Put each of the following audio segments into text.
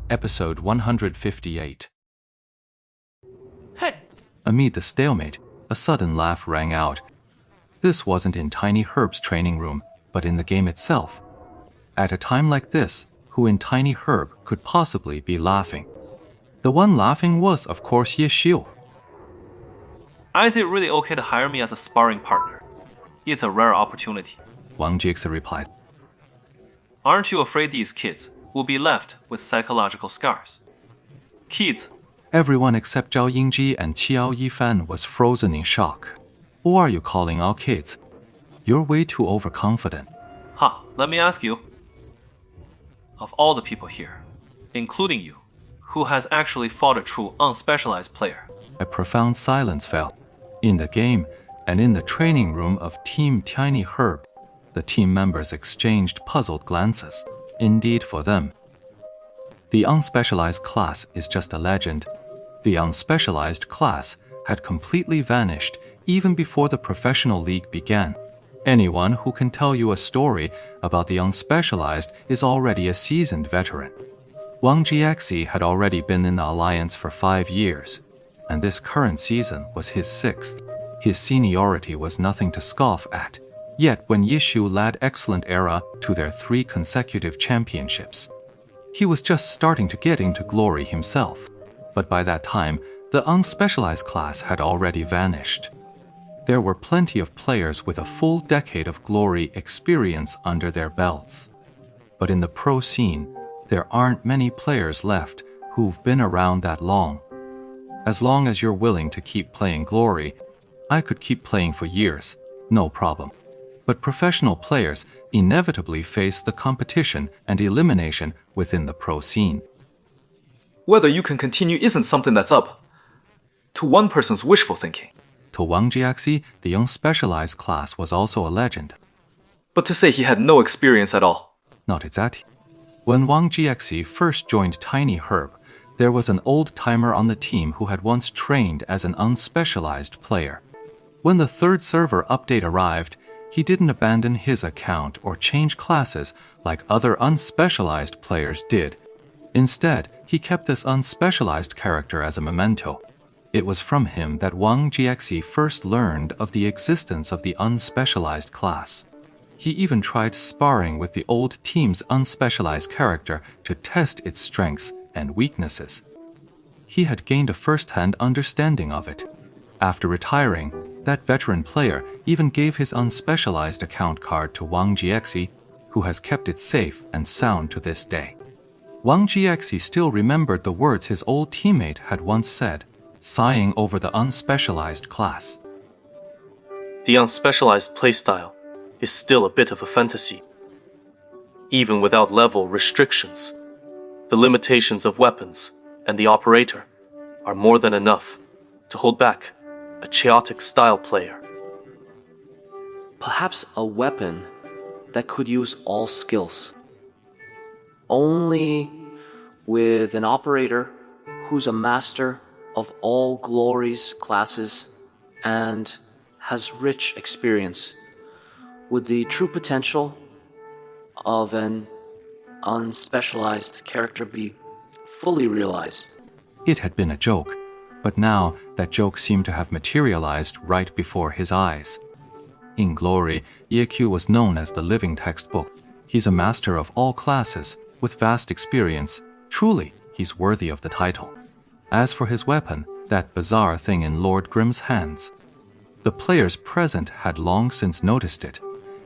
Episode 158. Hey! Amid the stalemate, a sudden laugh rang out. This wasn't in Tiny Herb's training room, but in the game itself. At a time like this, who in Tiny Herb could possibly be laughing? The one laughing was, of course, Ye Xiu. Is it really okay to hire me as a sparring partner? It's a rare opportunity. Wang Jixe replied. Aren't you afraid these kids will be left with psychological scars? Kids. Everyone except Zhao Yingji and Qiao Yifan was frozen in shock. Who are you calling all kids? You're way too overconfident. Let me ask you. Of all the people here, including you, who has actually fought a true unspecialized player? A profound silence fell. In the game and in the training room of Team Tiny Herb, the team members exchanged puzzled glances. Indeed, for them, the unspecialized class is just a legend. The unspecialized class had completely vanished even before the professional league began. Anyone who can tell you a story about the unspecialized is already a seasoned veteran. Wang Jixe had already been in the alliance for 5 years, and this current season was his 6th. His seniority was nothing to scoff at. Yet when Ye Xiu led Excellent Era to their 3 consecutive championships, he was just starting to get into glory himself. But by that time, the unspecialized class had already vanished. There were plenty of players with a full decade of glory experience under their belts. But in the pro scene, there aren't many players left who've been around that long. As long as you're willing to keep playing glory, I could keep playing for years, no problem. But professional players inevitably face the competition and elimination within the pro scene. Whether you can continue isn't something that's up to one person's wishful thinking. To Wang Jixe, the unspecialized class was also a legend. But to say he had no experience at all. Not exactly. When Wang Jixe first joined Tiny Herb, there was an old-timer on the team who had once trained as an unspecialized player. When the 3rd server update arrived, he didn't abandon his account or change classes like other unspecialized players did. Instead, he kept this unspecialized character as a memento. It was from him that Wang Jixe first learned of the existence of the unspecialized class. He even tried sparring with the old team's unspecialized character to test its strengths and weaknesses. He had gained a first-hand understanding of it. After retiring, that veteran player even gave his unspecialized account card to Wang Jixe, who has kept it safe and sound to this day. Wang Jixe still remembered the words his old teammate had once said, sighing over the unspecialized class. The unspecialized playstyle is still a bit of a fantasy. Even without level restrictions, the limitations of weapons and the operator are more than enough to hold back a chaotic style player. Perhaps a weapon that could use all skills. Only with an operator who's a master of all glories, classes, and has rich experience, would the true potential of an unspecialized character be fully realized. It had been a joke, but now that joke seemed to have materialized right before his eyes. In glory, Ye Qiu was known as the living textbook. He's a master of all classes, with vast experience. Truly, he's worthy of the title. As for his weapon, that bizarre thing in Lord Grimm's hands, the players present had long since noticed it,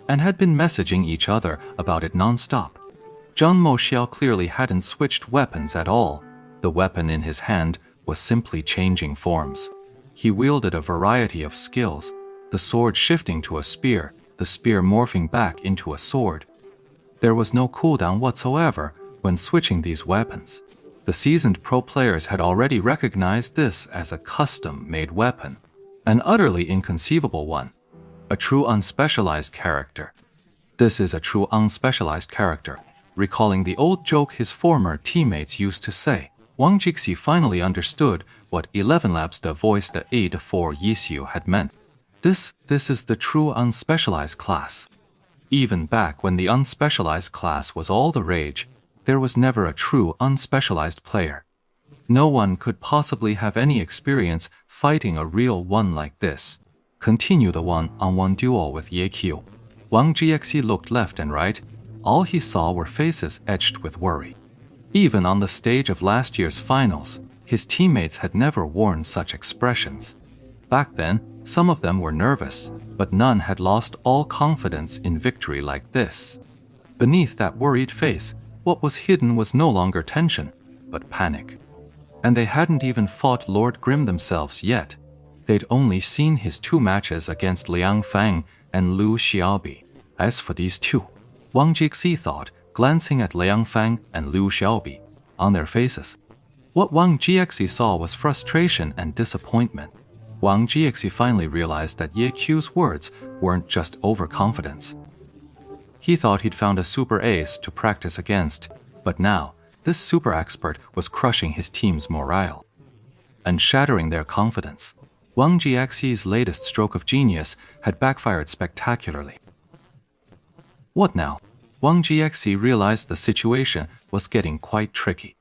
and had been messaging each other about it non-stop. Zhang Moxiao clearly hadn't switched weapons at all. The weapon in his hand was simply changing forms. He wielded a variety of skills, the sword shifting to a spear, the spear morphing back into a sword. There was no cooldown whatsoever when switching these weapons. The seasoned pro players had already recognized this as a custom-made weapon, an utterly inconceivable one, a true unspecialized character. This is a true unspecialized character, recalling the old joke his former teammates used to say. Wang Jixe finally understood what 11 Labs de Voice de Aide for Ye Xiu had meant. This is the true unspecialized class. Even back when the unspecialized class was all the rage, there was never a true unspecialized player. No one could possibly have any experience fighting a real one like this. Continue the one-on-one duel with Ye Qiu. Wang Jiexi looked left and right. All he saw were faces etched with worry. Even on the stage of last year's finals, his teammates had never worn such expressions. Back then, some of them were nervous, but none had lost all confidence in victory like this. Beneath that worried face, what was hidden was no longer tension, but panic. And they hadn't even fought Lord Grimm themselves yet. They'd only seen his 2 matches against Liang Fang and Lu Xiaobi. As for these two, Wang Jiexi thought, glancing at Liang Fang and Lu Xiaobi, on their faces. What Wang Jiexi saw was frustration and disappointment. Wang Jiexi finally realized that Ye Qiu's words weren't just overconfidence. He thought he'd found a super ace to practice against, but now, this super expert was crushing his team's morale and shattering their confidence. Wang Jiaxi's latest stroke of genius had backfired spectacularly. What now? Wang Jiexi realized the situation was getting quite tricky.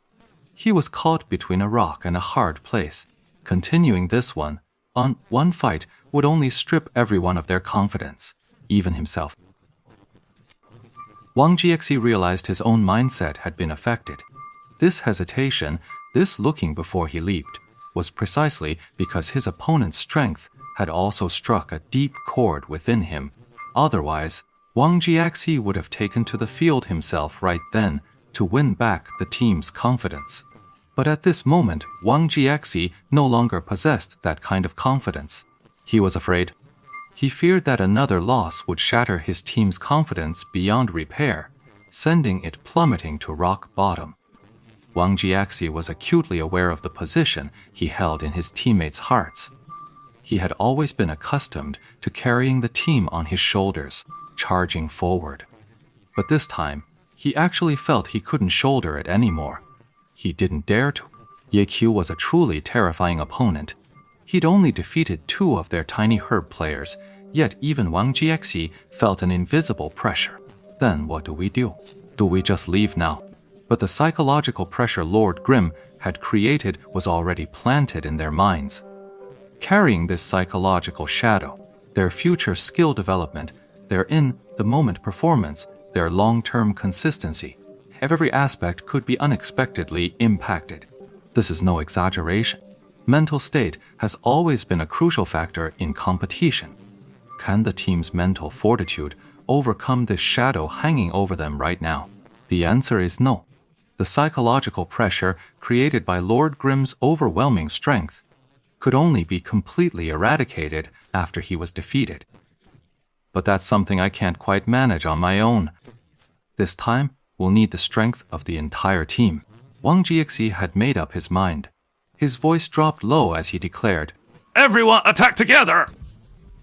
He was caught between a rock and a hard place. Continuing this one fight would only strip everyone of their confidence, even himself. Wang Jiexi realized his own mindset had been affected. This hesitation, this looking before he leaped, was precisely because his opponent's strength had also struck a deep chord within him. Otherwise, Wang Jiexi would have taken to the field himself right then to win back the team's confidence. But at this moment, Wang Jiexi no longer possessed that kind of confidence. He was afraid. He feared that another loss would shatter his team's confidence beyond repair, sending it plummeting to rock bottom. Wang Jiexi was acutely aware of the position he held in his teammates' hearts. He had always been accustomed to carrying the team on his shoulders, charging forward. But this time, he actually felt he couldn't shoulder it anymore. He didn't dare to. Ye Qiu was a truly terrifying opponent. He'd only defeated 2 of their tiny herb players, yet even Wang Jiexi felt an invisible pressure. Then what do we do? Do we just leave now? But the psychological pressure Lord Grimm had created was already planted in their minds. Carrying this psychological shadow, their future skill development, their in-the-moment performance, their long-term consistency, every aspect could be unexpectedly impacted. This is no exaggeration. Mental state has always been a crucial factor in competition. Can the team's mental fortitude overcome this shadow hanging over them right now? The answer is no. The psychological pressure created by Lord Grimm's overwhelming strength could only be completely eradicated after he was defeated. But that's something I can't quite manage on my own. This time, we'll need the strength of the entire team. Wang Jiexi had made up his mind. His voice dropped low as he declared, "Everyone attack together!"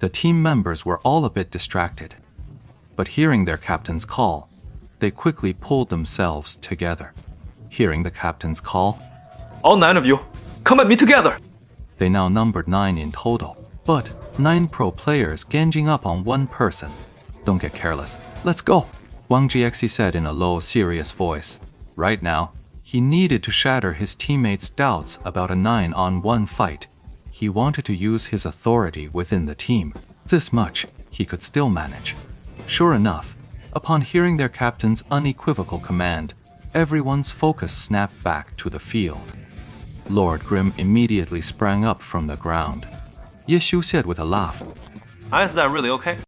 The team members were all a bit distracted. But hearing their captain's call, they quickly pulled themselves together. Hearing the captain's call, All 9 of you, come at me together! they now numbered 9 in total, but 9 pro players ganging up on one person. Don't get careless. Let's go, Wang Jiexi said in a low, serious voice. Right now, he needed to shatter his teammates' doubts about a 9-on-1 fight. He wanted to use his authority within the team. This much he could still manage. Sure enough, upon hearing their captain's unequivocal command, everyone's focus snapped back to the field. Lord Grimm immediately sprang up from the ground. Ye Xiu said with a laugh, Is that really okay?